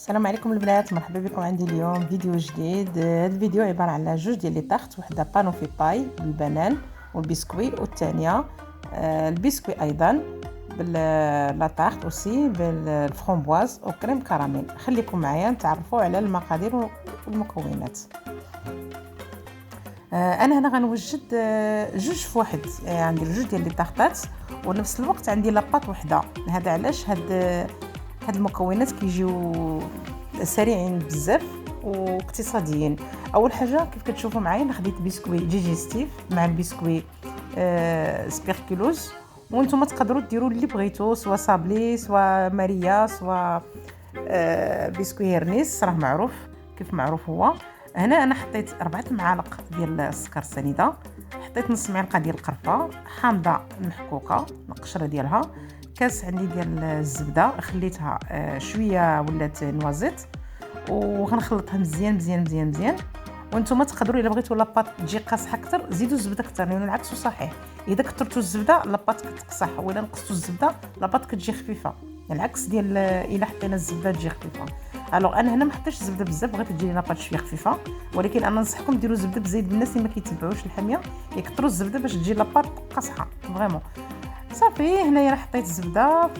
السلام عليكم البنات، مرحبا بكم عندي اليوم فيديو جديد. هذا الفيديو عباره على جوج ديال لي طاخت، وحده بانو في باي بالبنان والبسكوي، والثانيه البسكوي ايضا باللا طاخت اوسي بالفرامبواز وكريم كراميل. خليكم معايا نتعرفوا على المقادير والمكونات. انا هنا غنوجد جوج في واحد، عندي جوج ديال لي طاختات ونفس الوقت عندي لاباط وحده. هذا علاش هاد المكونات كيجيو سريعين بزاف واقتصاديين. اول حاجه كيف كتشوفوا معايا خديت بسكوي ديجيستيف مع البسكوي سبيركلوز، وانتم تقدروا ديروا اللي بغيتو، سواء صابلي سواء ماريا سواء بسكوي هيرنيس، راه معروف كيف معروف هو. هنا انا حطيت 4 معالق ديال السكر سنيده، حطيت نص معلقه ديال القرفه حامضه محكوكه القشره ديالها، كاس عندي ديال الزبده خليتها شويه ولات نوازيت، وغنخلطها مزيان مزيان مزيان مزيان. وانتم تقدروا الا بغيتوا لاباط تجي قاصحه اكثر زيدوا الزبده اكثر، لانه العكس صحيح، اذا كثرتوا الزبده لاباط كتقصح، ولا نقصتوا الزبده لاباط كتجي خفيفه، العكس ديال الا حطينا الزبده تجي خفيفه. الوغ انا هنا ما حطيتش الزبده بزاف، بغيت تجي لاباط شويه خفيفه، ولكن انا ننصحكم ديروا الزبده بزايد. الناس اللي ما كيتبعوش الحاميه يكثروا الزبده باش تجي لاباط قاصحه فريمون. صافي هنايا راه حطيت الزبده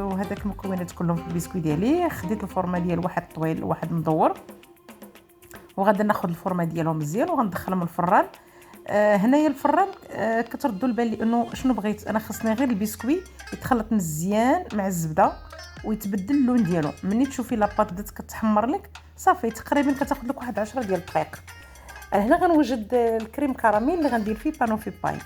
وهذاك المكونات كلهم في البسكوي ديالي. خديت الفورمه ديال واحد طويل وواحد مدور، وغادا ناخذ الفورمه ديالهم مزيان وغندخلهم الفران. هنايا الفران كتردوا البال لانه شنو بغيت انا، خصني غير البسكوي يتخلط مزيان مع الزبده ويتبدل اللون ديالو. ملي تشوفي لاباط بدات كتحمر لك صافي تقريبا كتاخذ لك واحد 10 ديال الدقائق. انا هنا غنوجد الكريم كراميل اللي غندير فيه بانو في باي.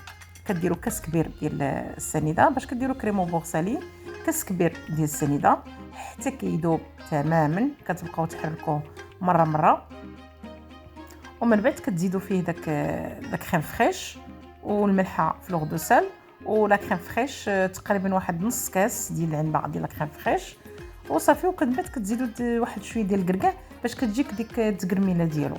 كديروا كاس كبير ديال السنيده، باش كديروا كريمو بورسالين كاس كبير ديال السنيده حتى كيذوب تماما، كتبقاو تحركوه مره مره، ومن بعد كتزيدوا فيه داك لا كريم فريش والملحه في لوغ دو سال، ولا كريم فريش تقريبا واحد نص كاس ديال العنبه ديال لا كريم فريش، وصافي. ومن بعد كتزيدوا واحد شويه ديال الكركاع باش كتجيك ديك التقرميله ديالو.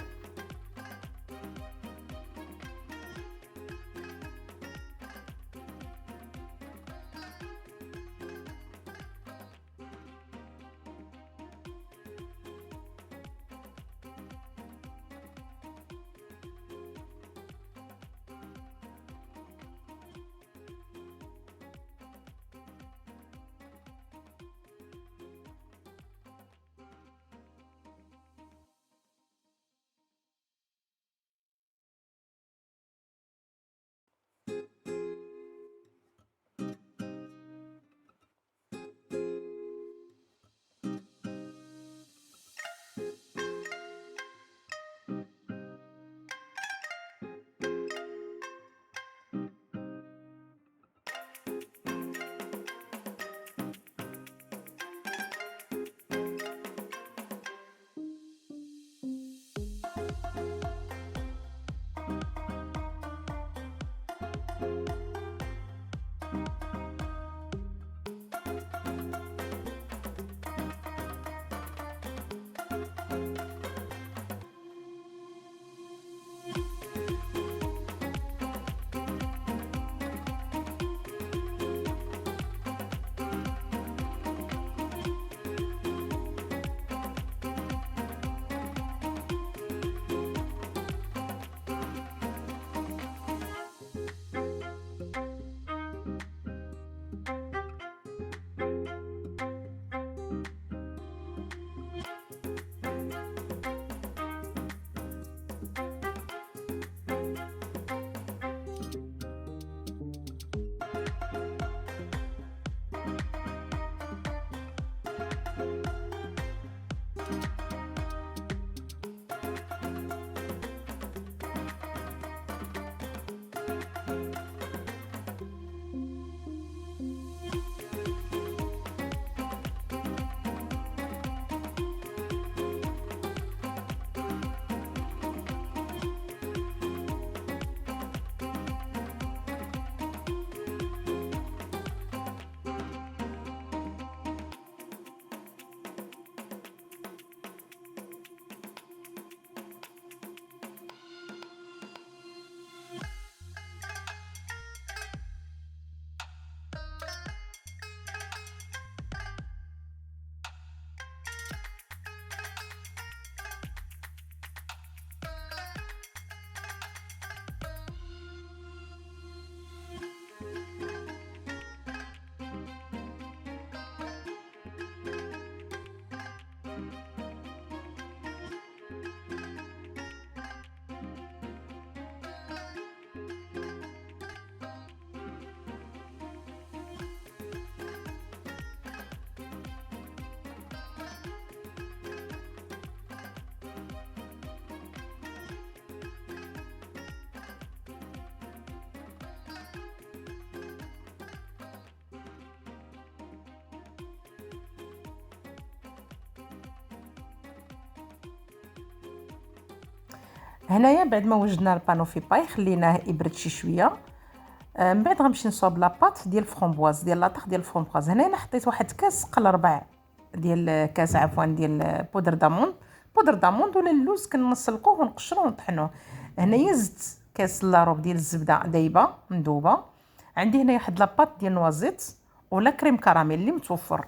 هنايا بعد ما وجدنا البانو في باي خليناه يبرد شي شويه. من بعد غنمشي نصاوب لاباط ديال الفرomboise ديال لاطخ ديال الفرomboise. هنا انا حطيت واحد كاس قل ربع ديال كاس عفوا ديال بودر داموند ولا اللوز، كنسلقوه ونقشروه ونطحنوه. هنايا زدت كاس لاروب ديال الزبده دايبه مذوبه. عندي هنايا واحد لاباط ديال نوازيت ولا كريم كراميل اللي متوفر.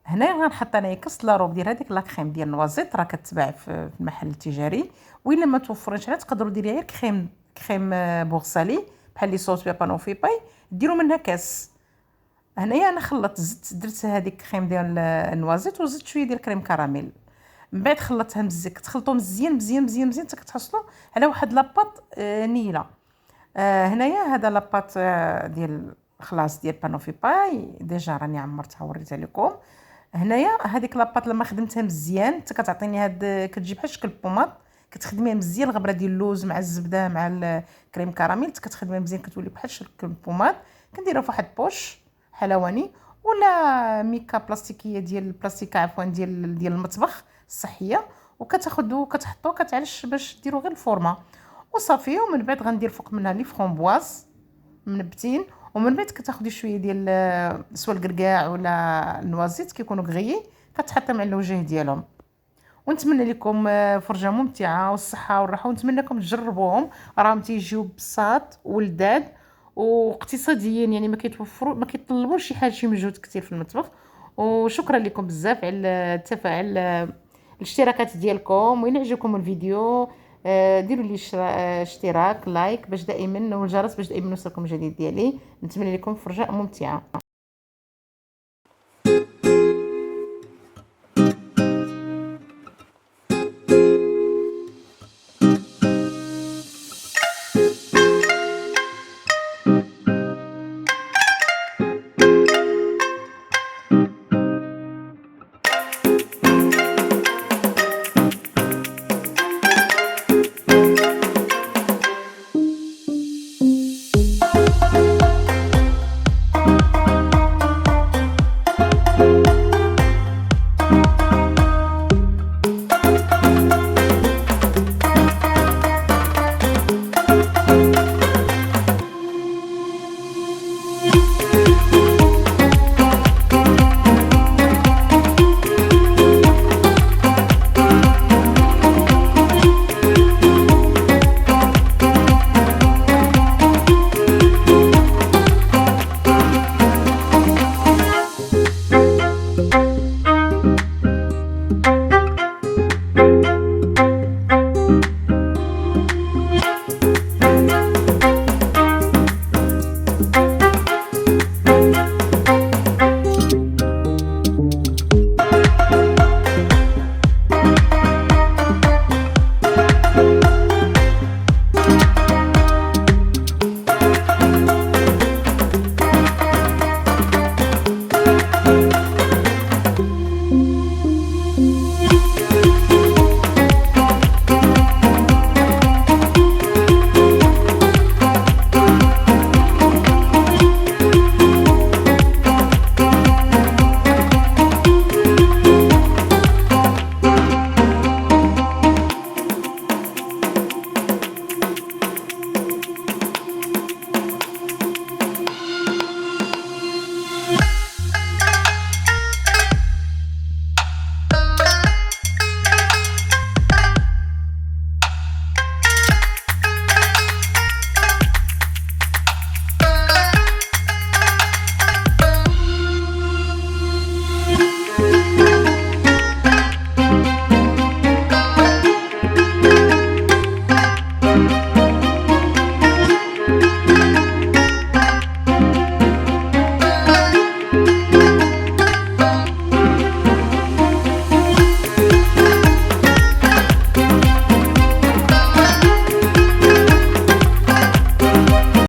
هنايا غنحط انايا كاس لاروب ديال هذيك لا كريم ديال نوازيت، راه كتباع في المحل التجاري. وإلا ما توفرش على تقدروا ديري غير كريم بورسالي بحال لي صوص بانو في باي، ديروا منها كاس. هنايا انا زدت درت هذيك كريم ديال النوازيت وزدت شويه ديال كريم كراميل. من بعد خلطتها مزيان، كتخلطوا مزيان مزيان مزيان مزيان حتى كتحصلوا على واحد لاباط نيله. هنايا هذا لاباط ديال خلاص ديال بانو في باي ديجا راني عمرتها وريتها لكم. هنايا هذيك لاباط لما خدمتها مزيان حتى كتعطيني هاد، كتجي بحال شكل بوماط، كتخدميها مزيان الغبره ديال اللوز مع الزبده مع الكريم كراميل، كتخدميها مزيان كتولي بحال شكل بوماط. كنديرها في واحد بوش حلواني ولا ميكا بلاستيكيه ديال البلاستيكه عفوا ديال المطبخ الصحيه، وكتاخذوا كتحطوا كتعلش باش ديروا غير الفورمه وصافي. ومن بعد غندير فوق منها لي فرomboise منبتين. ومن بعد كتاخدي شويه ديال سوا الكركاع ولا النوازيت كيكونوا كغيي، كتحطيهم على الوجه ديالهم. ونتمنى لكم فرجه ممتعه والصحه والراحه، ونتمنىكم تجربوهم، راهم تيجيو بساط ولذاذ واقتصاديين، يعني ما كيطلبوش شي مجهود كثير في المطبخ. وشكرا لكم بزاف على التفاعل، الاشتراكات ديالكم. وإن عجبكم الفيديو ديروا لي اشتراك لايك باش دائما، والجرس باش دائما يوصلكم الجديد ديالي. نتمنى لكم فرجه ممتعه.